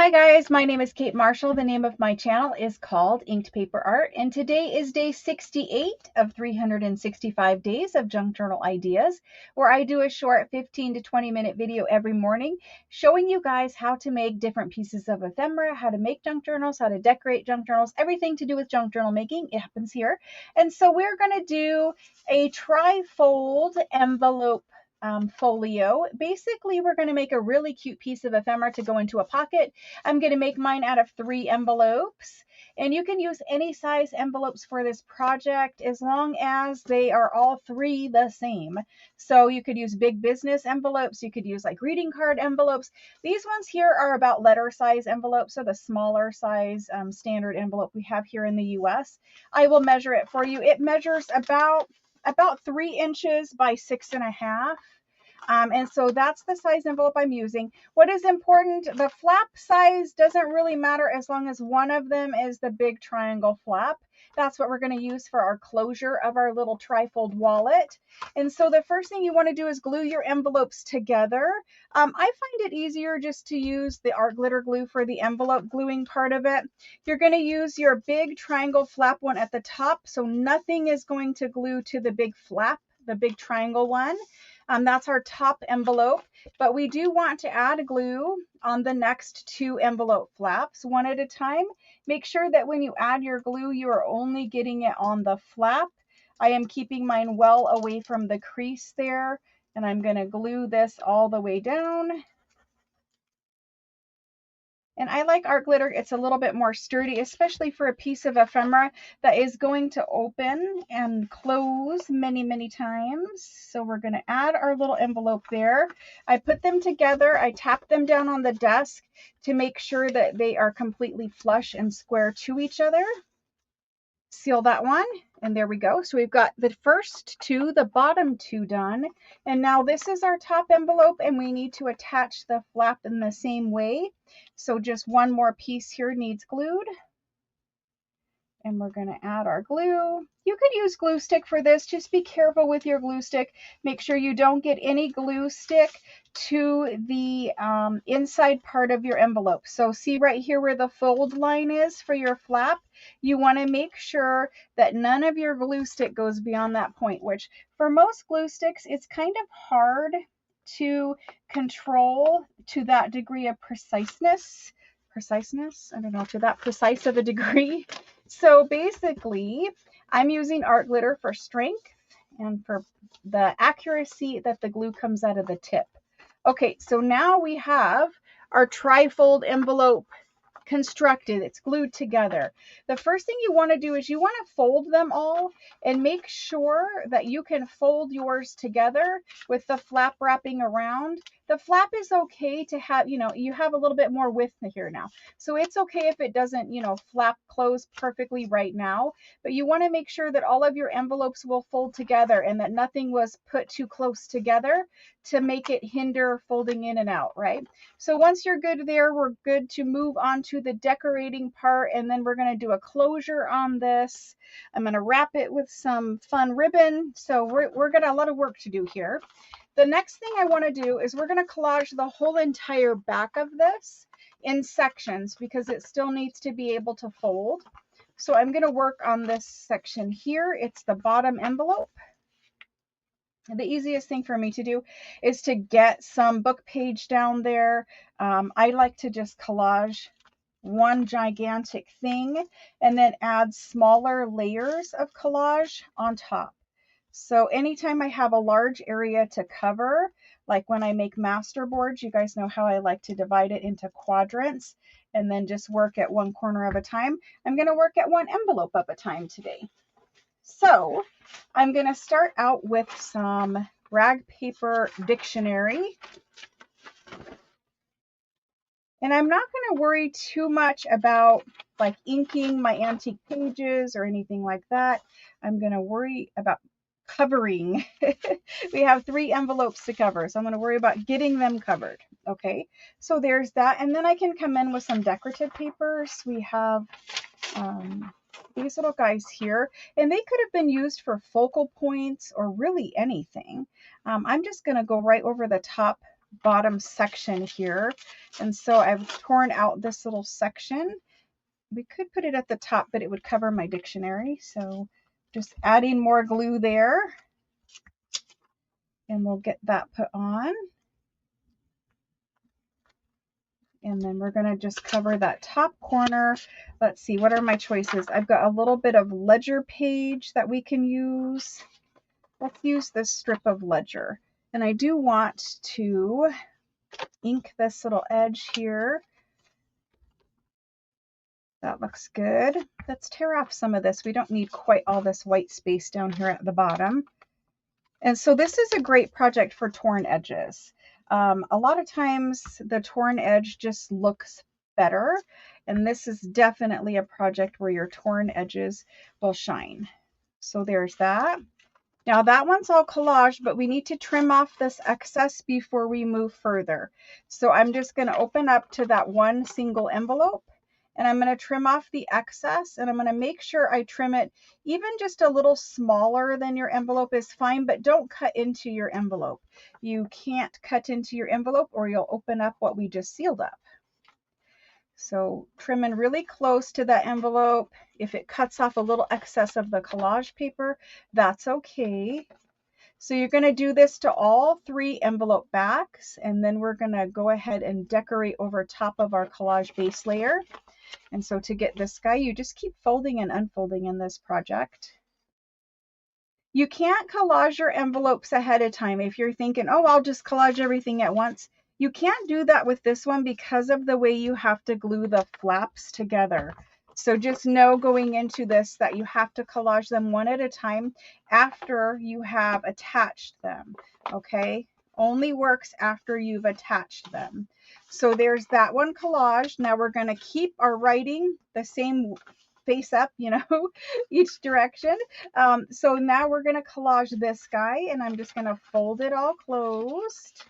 Hi guys, my name is Kate Marshall. The name of my channel is called Inked Paper Art, and today is day 68 of 365 days of junk journal ideas, where I do a short 15 to 20 minute video every morning showing you guys how to make different pieces of ephemera, how to make junk journals, how to decorate junk journals, everything to do with junk journal making. It happens here. And so we're going to do a tri-fold envelope folio. Basically, we're going to make a really cute piece of ephemera to go into a pocket. I'm going to make mine out of 3 envelopes, and you can use any size envelopes for this project as long as they are all 3 the same. So you could use big business envelopes, you could use like greeting card envelopes. These ones here are about letter size envelopes, so the smaller size standard envelope we have here in the US. I will measure it for you. It measures about 3 inches by 6.5. And so that's the size envelope I'm using. What is important, the flap size doesn't really matter as long as one of them is the big triangle flap. That's what we're going to use for our closure of our little trifold wallet. And so the first thing you want to do is glue your envelopes together. I find it easier just to use the art glitter glue for the envelope gluing part of it. You're going to use your big triangle flap one at the top, so nothing is going to glue to the big flap, the big triangle one. That's our top envelope, but we do want to add glue on the next 2 envelope flaps one at a time. Make sure that when you add your glue, you are only getting it on the flap. I am keeping mine well away from the crease there, and I'm going to glue this all the way down. And I like art glitter. It's a little bit more sturdy, especially for a piece of ephemera that is going to open and close many, many times. So we're going to add our little envelope there. I put them together. I tap them down on the desk to make sure that they are completely flush and square to each other. Seal that one, and there we go. So we've got the first 2, the bottom 2 done, and now this is our top envelope, and we need to attach the flap in the same way. So just one more piece here needs glued, and we're going to add our glue. You could use glue stick for this. Just be careful with your glue stick. Make sure you don't get any glue stick to the inside part of your envelope. So see right here where the fold line is for your flap, you want to make sure that none of your glue stick goes beyond that point, which for most glue sticks, it's kind of hard to control to that degree of preciseness, I don't know, to that precise of a degree. So basically, I'm using art glitter for strength and for the accuracy that the glue comes out of the tip. Okay, so now we have our trifold envelope constructed. It's glued together. The first thing you want to do is you want to fold them all and make sure that you can fold yours together with the flap wrapping around. The flap is okay to have, you have a little bit more width here now. So it's okay if it doesn't, flap close perfectly right now, but you want to make sure that all of your envelopes will fold together and that nothing was put too close together to make it hinder folding in and out, right? So once you're good there, we're good to move on to the decorating part, and then we're going to do a closure on this. I'm going to wrap it with some fun ribbon. So we're got a lot of work to do here. The next thing I want to do is we're going to collage the whole entire back of this in sections because it still needs to be able to fold. So I'm going to work on this section here. It's the bottom envelope. The easiest thing for me to do is to get some book page down there. I like to just collage one gigantic thing and then add smaller layers of collage on top. So anytime I have a large area to cover, like when I make master boards, you guys know how I like to divide it into quadrants and then just work at one corner of a time. I'm going to work at one envelope of a time today. So I'm going to start out with some rag paper dictionary. And I'm not going to worry too much about like inking my antique pages or anything like that. I'm going to worry about covering. We have 3 envelopes to cover, so I'm going to worry about getting them covered. Okay, so there's that. And then I can come in with some decorative papers. We have these little guys here, and they could have been used for focal points or really anything. I'm just going to go right over the top bottom section here. And so I've torn out this little section. We could put it at the top, but it would cover my dictionary. So just adding more glue there, and we'll get that put on. And then we're going to just cover that top corner. Let's see, what are my choices? I've got a little bit of ledger page that we can use. Let's use this strip of ledger. And I do want to ink this little edge here. That looks good. Let's tear off some of this. We don't need quite all this white space down here at the bottom. And so this is a great project for torn edges. A lot of times the torn edge just looks better, and this is definitely a project where your torn edges will shine. So there's that. Now that one's all collaged, but we need to trim off this excess before we move further. So I'm just going to open up to that one single envelope, and I'm going to trim off the excess, and I'm going to make sure I trim it even just a little smaller than your envelope is fine, but don't cut into your envelope. You can't cut into your envelope or you'll open up what we just sealed up. So trimming really close to that envelope. If it cuts off a little excess of the collage paper, that's okay. So you're going to do this to all 3 envelope backs, and then we're going to go ahead and decorate over top of our collage base layer. And so to get this guy, you just keep folding and unfolding in this project. You can't collage your envelopes ahead of time. If you're thinking, oh, I'll just collage everything at once, you can't do that with this one because of the way you have to glue the flaps together. So just know going into this that you have to collage them one at a time after you have attached them, okay? Only works after you've attached them. So there's that one collage. Now we're going to keep our writing the same face up, you know, each direction. So now we're going to collage this guy, and I'm just going to fold it all closed.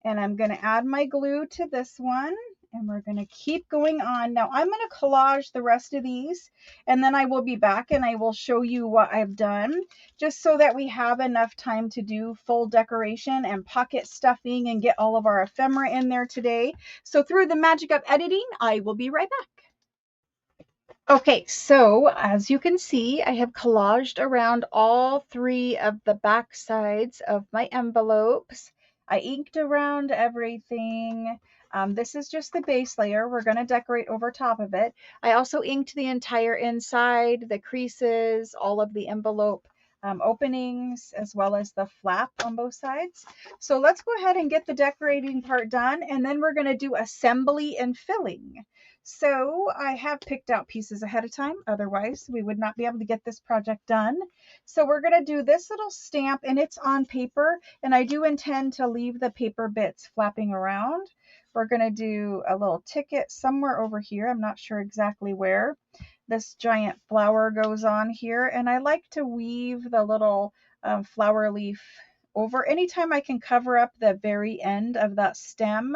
And I'm going to add my glue to this one, and we're going to keep going on. Now I'm going to collage the rest of these, and then I will be back and I will show you what I've done, just so that we have enough time to do full decoration and pocket stuffing and get all of our ephemera in there today. So through the magic of editing, I will be right back. Okay, so as you can see, I have collaged around all 3 of the back sides of my envelopes. I inked around everything. This is just the base layer. We're going to decorate over top of it. I also inked the entire inside, the creases, all of the envelope openings, as well as the flap on both sides. So let's go ahead and get the decorating part done, and then we're going to do assembly and filling. So I have picked out pieces ahead of time, otherwise we would not be able to get this project done. So we're going to do this little stamp, and it's on paper, and I do intend to leave the paper bits flapping around. We're going to do a little ticket somewhere over here. I'm not sure exactly where. This giant flower goes on here, and I like to weave the little flower leaf over. Anytime I can cover up the very end of that stem,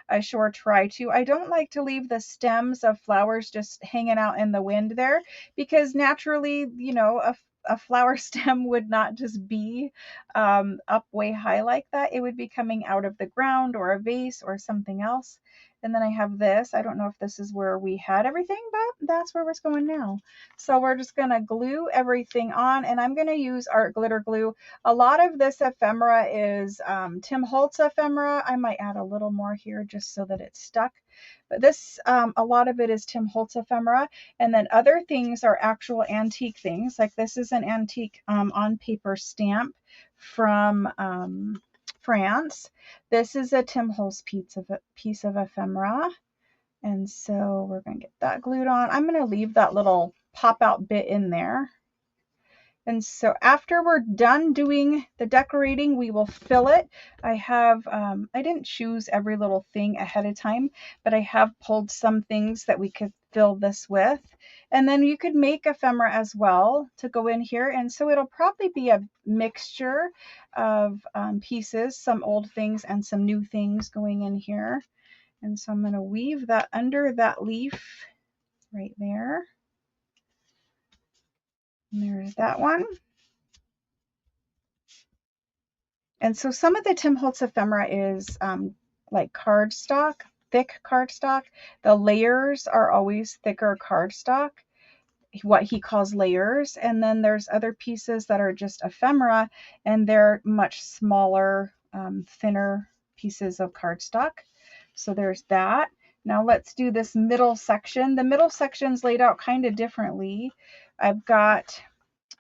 I sure try to. I don't like to leave the stems of flowers just hanging out in the wind there, because naturally, you know, a flower stem would not just be up way high like that. It would be coming out of the ground or a vase or something else. And then I have this. I don't know if this is where we had everything, but that's where it's going now. So we're just going to glue everything on, and I'm going to use art glitter glue. A lot of this ephemera is Tim Holtz ephemera. I might add a little more here just so that it's stuck. But this, a lot of it is Tim Holtz ephemera. And then other things are actual antique things. Like this is an antique on paper stamp from France. This is a Tim Holtz piece of ephemera. And so we're going to get that glued on. I'm going to leave that little pop out bit in there. And so after we're done doing the decorating, we will fill it. I have, I didn't choose every little thing ahead of time, but I have pulled some things that we could fill this with. And then you could make ephemera as well to go in here. And so it'll probably be a mixture of pieces, some old things and some new things going in here. And so I'm going to weave that under that leaf right there. And there's that one. And so some of the Tim Holtz ephemera is like cardstock, thick cardstock. The layers are always thicker cardstock, what he calls layers. And then there's other pieces that are just ephemera, and they're much smaller, thinner pieces of cardstock. So there's that. Now let's do this middle section. The middle section's laid out kind of differently. I've got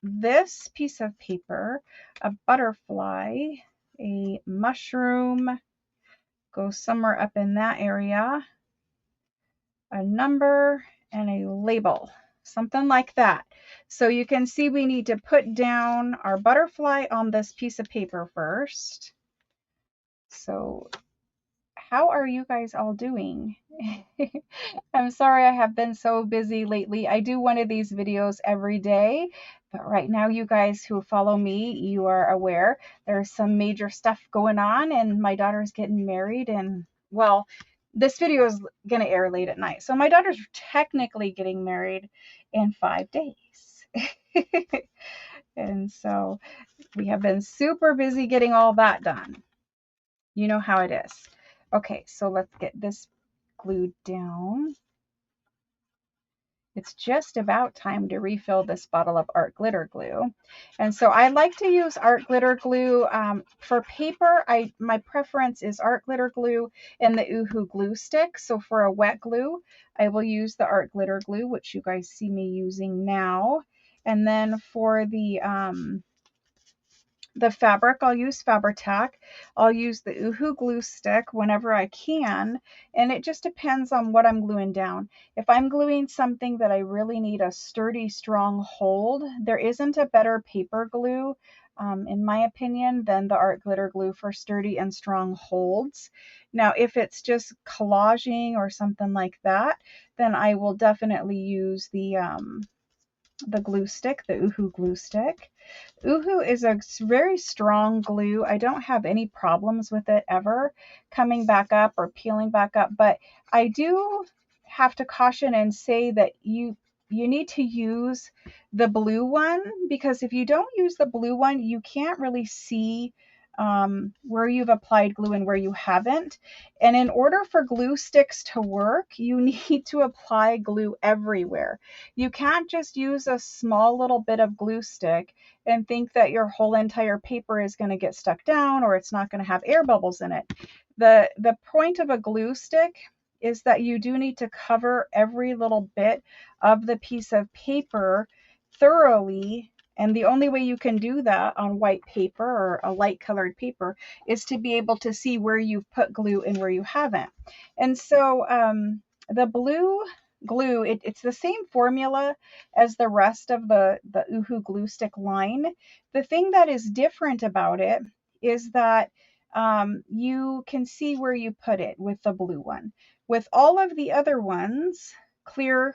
this piece of paper, a butterfly, a mushroom, go somewhere up in that area, a number, and a label, something like that. So you can see we need to put down our butterfly on this piece of paper first. So how are you guys all doing? I'm sorry I have been so busy lately. I do one of these videos every day, but right now you guys who follow me, you are aware there's some major stuff going on, and my daughter's getting married, and well, this video is going to air late at night. So my daughter's technically getting married in 5 days. And so we have been super busy getting all that done. You know how it is. Okay, so let's get this glued down. It's just about time to refill this bottle of art glitter glue. And so I like to use art glitter glue. For paper, my preference is art glitter glue and the UHU glue sticks. So for a wet glue, I will use the art glitter glue, which you guys see me using now. And then for the fabric, I'll use Fabri-Tac. I'll use the UHU glue stick whenever I can, and it just depends on what I'm gluing down. If I'm gluing something that I really need a sturdy, strong hold, there isn't a better paper glue, in my opinion, than the art glitter glue for sturdy and strong holds. Now, if it's just collaging or something like that, then I will definitely use the glue stick, the UHU glue stick. UHU is a very strong glue. I don't have any problems with it ever coming back up or peeling back up, but I do have to caution and say that you need to use the blue one, because if you don't use the blue one, you can't really see where you've applied glue and where you haven't. And in order for glue sticks to work, you need to apply glue everywhere. You can't just use a small little bit of glue stick and think that your whole entire paper is going to get stuck down or it's not going to have air bubbles in it. The point of a glue stick is that you do need to cover every little bit of the piece of paper thoroughly. And the only way you can do that on white paper or a light colored paper is to be able to see where you've put glue and where you haven't. And so the blue glue, it's the same formula as the rest of the UHU glue stick line. The thing that is different about it is that you can see where you put it with the blue one. With all of the other ones, clear,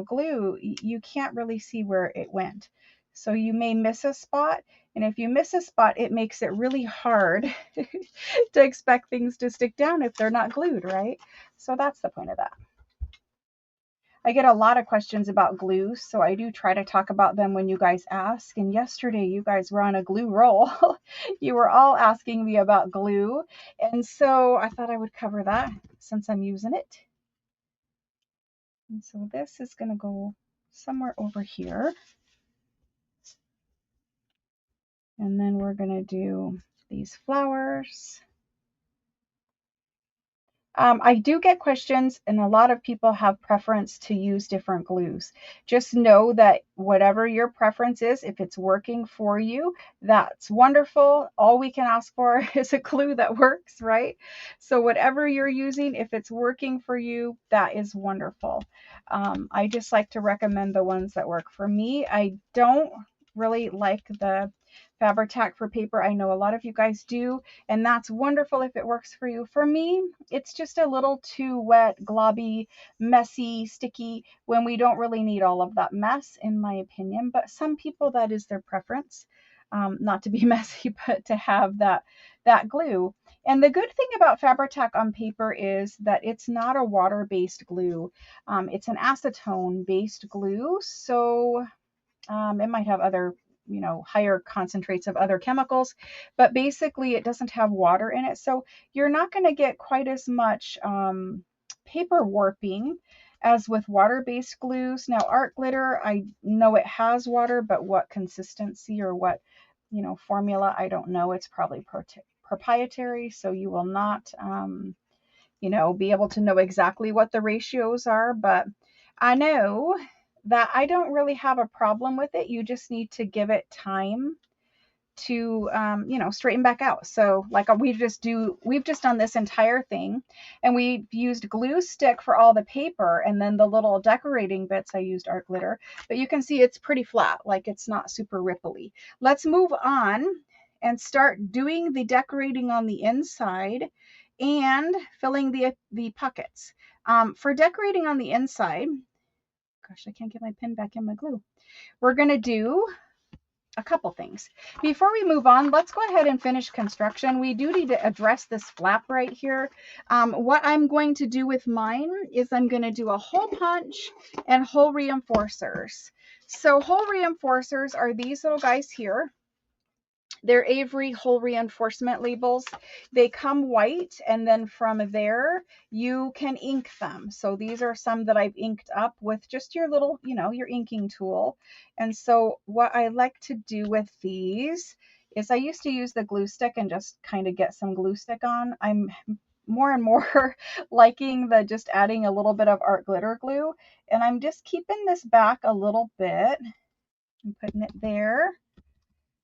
glue, you can't really see where it went. So you may miss a spot, and if you miss a spot, it makes it really hard to expect things to stick down if they're not glued, right? So that's the point of that. I get a lot of questions about glue, so I do try to talk about them when you guys ask. And yesterday, you guys were on a glue roll. You were all asking me about glue, and so I thought I would cover that since I'm using it. And so this is going to go somewhere over here. And then we're going to do these flowers. I do get questions, and a lot of people have preference to use different glues. Just know that whatever your preference is, if it's working for you, that's wonderful. All we can ask for is a glue that works, right? So whatever you're using, if it's working for you, that is wonderful. I just like to recommend the ones that work for me. I don't really like the Fabri-Tac for paper. I know a lot of you guys do, and that's wonderful if it works for you. For me, it's just a little too wet, globby, messy, sticky when we don't really need all of that mess, in my opinion. But some people, that is their preference, not to be messy, but to have that glue. And the good thing about Fabri-Tac on paper is that it's not a water-based glue. It's an acetone-based glue, so it might have other you know, higher concentrates of other chemicals, but basically it doesn't have water in it. So you're not going to get quite as much paper warping as with water-based glues. Now, art glitter, I know it has water, but what consistency or what, you know, formula, I don't know. It's probably proprietary, so you will not, you know, be able to know exactly what the ratios are, but I know that I don't really have a problem with it. You just need to give it time to you know, straighten back out. So like we've just done this entire thing, and we used glue stick for all the paper, and then the little decorating bits I used art glitter, but you can see it's pretty flat, like it's not super ripply. Let's move on and start doing the decorating on the inside and filling the pockets. For decorating on the inside, gosh, I can't get my pin back in my glue. We're going to do a couple things. Before we move on, let's go ahead and finish construction. We do need to address this flap right here. What I'm going to do with mine is I'm going to do a hole punch and hole reinforcers. So hole reinforcers are these little guys here. They're Avery hole reinforcement labels. They come white, and then from there you can ink them. So these are some that I've inked up with just your little, you know, your inking tool. And so what I like to do with these is I used to use the glue stick and just kind of get some glue stick on. I'm more and more liking the just adding a little bit of art glitter glue, and I'm just keeping this back a little bit and putting it there.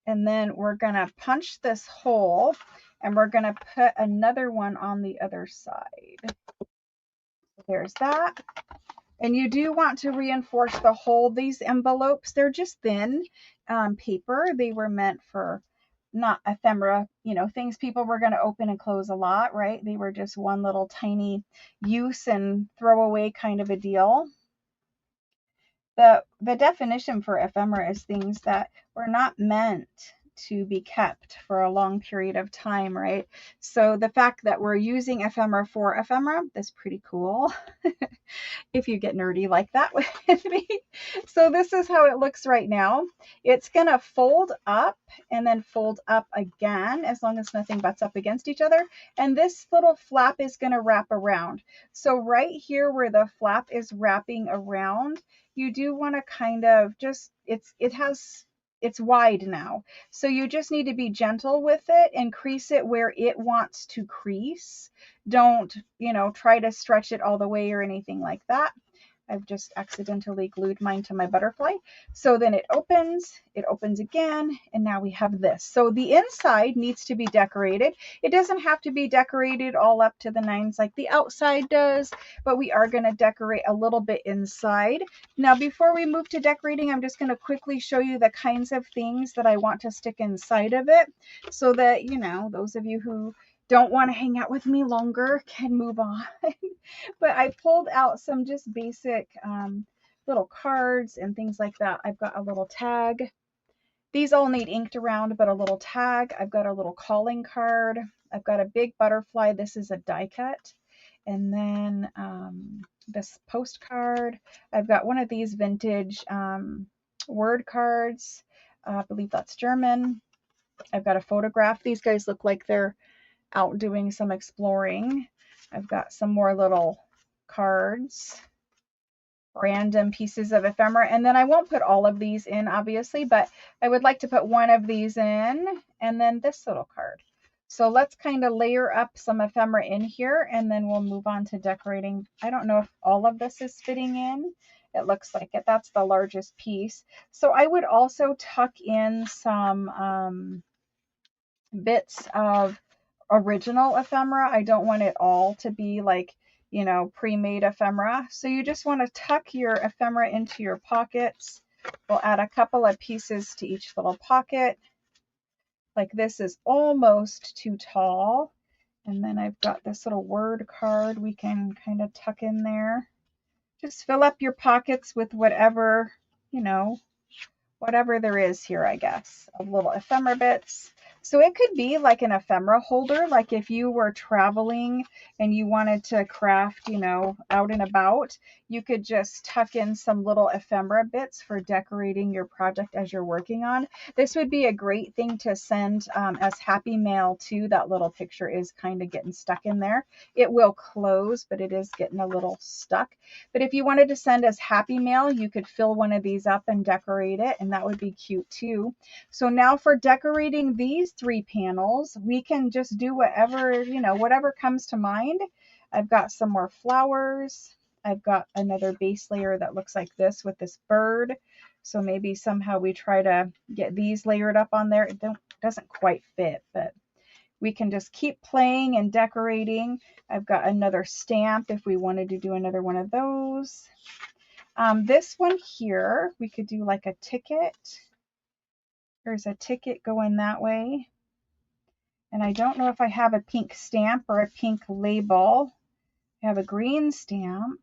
And then we're going to punch this hole, and we're going to put another one on the other side. There's that. And you do want to reinforce the hole. These envelopes, they're just thin paper. They were meant for not ephemera, you know, things people were going to open and close a lot, right? They were just one little tiny use and throw away kind of a deal. The definition for ephemera is things that were not meant to be kept for a long period of time, right? So the fact that we're using ephemera for ephemera is pretty cool. If you get nerdy like that with me. So this is how it looks right now. It's going to fold up and then fold up again, as long as nothing butts up against each other. And this little flap is going to wrap around. So right here where the flap is wrapping around, you do want to kind of just, it's wide now. So you just need to be gentle with it and crease it where it wants to crease. Don't, you know, try to stretch it all the way or anything like that. I've just accidentally glued mine to my butterfly. So then it opens again, and now we have this. So the inside needs to be decorated. It doesn't have to be decorated all up to the nines like the outside does, but we are going to decorate a little bit inside. Now, before we move to decorating, I'm just going to quickly show you the kinds of things that I want to stick inside of it, so that, you know, those of you who don't want to hang out with me longer can move on. But I pulled out some just basic little cards and things like that. I've got a little tag. These all need inked around, but a little tag. I've got a little calling card. I've got a big butterfly. This is a die cut. And then this postcard. I've got one of these vintage word cards. I believe that's German. I've got a photograph. These guys look like they're out doing some exploring. I've got some more little cards, random pieces of ephemera, and then I won't put all of these in, obviously, but I would like to put one of these in, and then this little card. So let's kind of layer up some ephemera in here, and then we'll move on to decorating. I don't know if all of this is fitting in. It looks like it. That's the largest piece. So I would also tuck in some bits of original ephemera. I don't want it all to be like, you know, pre-made ephemera. So you just want to tuck your ephemera into your pockets. We'll add a couple of pieces to each little pocket. Like this is almost too tall. And then I've got this little word card we can kind of tuck in there. Just fill up your pockets with whatever, you know, whatever there is here, I guess, of little ephemera bits. So it could be like an ephemera holder, like if you were traveling and you wanted to craft, you know, out and about, you could just tuck in some little ephemera bits for decorating your project as you're working on. This would be a great thing to send as happy mail too. That little picture is kind of getting stuck in there. It will close, but it is getting a little stuck. But if you wanted to send as happy mail, you could fill one of these up and decorate it, and that would be cute too. So now for decorating these 3 panels, we can just do whatever, you know, whatever comes to mind. I've got some more flowers. I've got another base layer that looks like this with this bird. So maybe somehow we try to get these layered up on there. It doesn't quite fit, but we can just keep playing and decorating. I've got another stamp if we wanted to do another one of those. This one here, we could do like a ticket. There's a ticket going that way. And I don't know if I have a pink stamp or a pink label. I have a green stamp.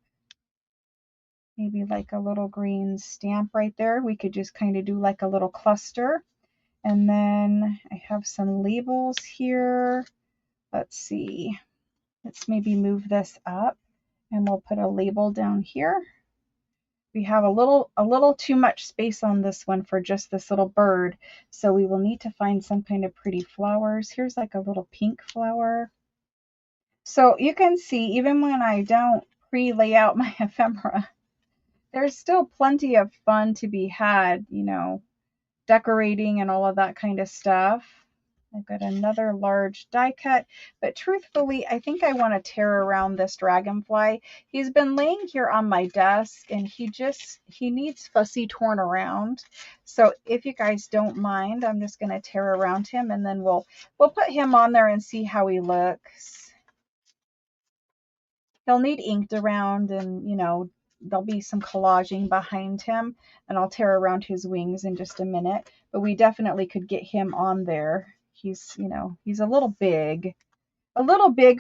Maybe like a little green stamp right there. We could just kind of do like a little cluster. And then I have some labels here. Let's see. Let's maybe move this up and we'll put a label down here. We have a little too much space on this one for just this little bird. So we will need to find some kind of pretty flowers. Here's like a little pink flower. So you can see, even when I don't pre-lay out my ephemera, there's still plenty of fun to be had, you know, decorating and all of that kind of stuff. I've got another large die cut, but truthfully, I think I want to tear around this dragonfly. He's been laying here on my desk and he needs fussy torn around. So if you guys don't mind, I'm just going to tear around him and then we'll put him on there and see how he looks. He'll need inked around and, you know, there'll be some collaging behind him, and I'll tear around his wings in just a minute, but we definitely could get him on there. He's, you know, he's a little big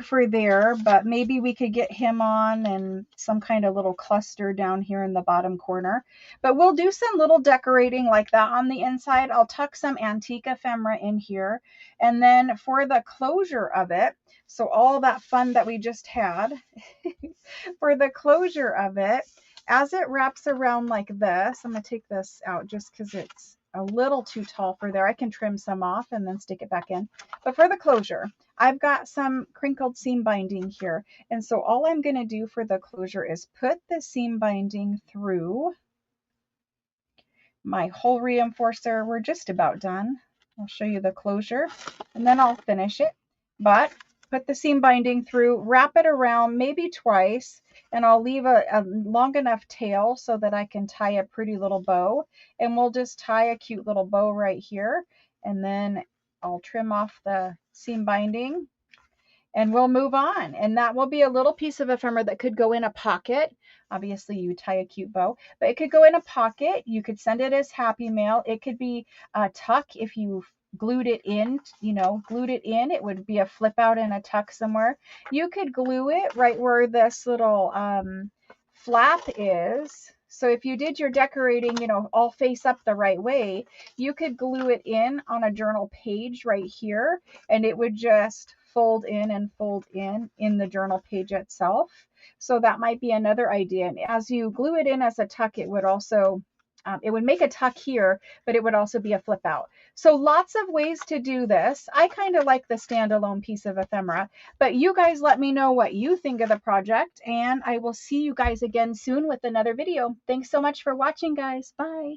for there, but maybe we could get him on and some kind of little cluster down here in the bottom corner. But we'll do some little decorating like that on the inside. I'll tuck some antique ephemera in here. And then for the closure of it, so all that fun that we just had, for the closure of it, as it wraps around like this, I'm going to take this out just because it's a little too tall for there. I can trim some off and then stick it back in. But for the closure, I've got some crinkled seam binding here. And so all I'm going to do for the closure is put the seam binding through my hole reinforcer. We're just about done. I'll show you the closure and then I'll finish it. But put the seam binding through, wrap it around maybe twice, and I'll leave a long enough tail so that I can tie a pretty little bow. And we'll just tie a cute little bow right here. And then I'll trim off the seam binding and we'll move on. And that will be a little piece of ephemera that could go in a pocket. Obviously you tie a cute bow, but it could go in a pocket. You could send it as happy mail. It could be a tuck if you glued it in, you know, glued it in. It would be a flip out and a tuck somewhere. You could glue it right where this little flap is. So if you did your decorating, you know, all face up the right way, you could glue it in on a journal page right here, and it would just fold in and fold in the journal page itself. So that might be another idea. And as you glue it in as a tuck, it would also it would make a tuck here, but it would also be a flip out. So lots of ways to do this. I kind of like the standalone piece of ephemera, but you guys let me know what you think of the project, and I will see you guys again soon with another video. Thanks so much for watching, guys. Bye.